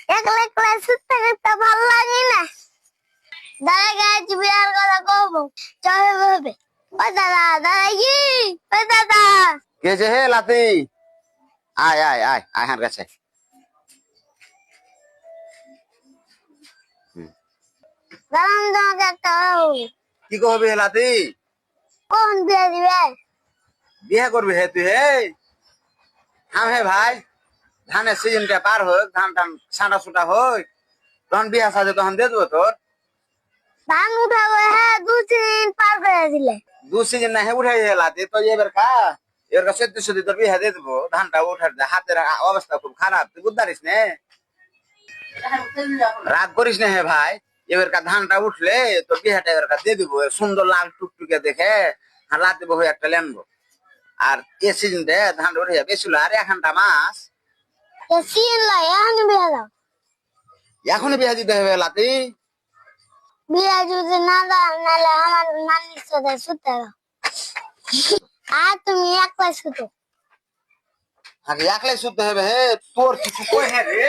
একলা একলা সুত্তা করতে ভালো লাগে না। দাদা গাছ বিয়ার কথা কব চলে ভাবে। ও দাদা দাদা কি ও দাদা কে যে হে লাতি আয় আয় আয় আয় হার কাছে দাঁড়ান তোমাকে একটা কি কহবি হে লাতি কোন বিয়ে দিবে? বিয়ে করবি হে তুই হে হাম হে ভাই ধানের সিজনটা পার হোক ধান টান ছাঁটা ছুটা হোক তখন বিয়া সাজে তখন দিয়ে দেবো তোর ধান উঠাবো হ্যাঁ 2 দিন পার করে দিলে। দু সিজন না হে উঠাই হে লাতি তো এবার এবার সত্যি সত্যি তোর বিয়া দিয়ে দেবো ধানটা উঠার দে হাতের অবস্থা খুব খারাপ তুই বুঝতে পারিস নে রাগ করিস না হে ভাই এবার ধানটা উঠলে তোর বিহাটা এবার দিয়ে দিব সুন্দর লাল টুকটুকে দেখে আর লাতি বহু একটা লেনবো আর এ সিজনটা ধানটা উঠে যাবে বেশি আর 1 ঘন্টা মাস সিন লাই এখন বিয়ে দাও। এখনই বিয়া দিতে হবে লাতি বিয়ে যদি না দাও নাহলে আমার নানির সাথে শুতে দাও। আর তুমি একলাই শুতো। আগে একলাই শুতে হবে হে তোর কিছু কই হে রে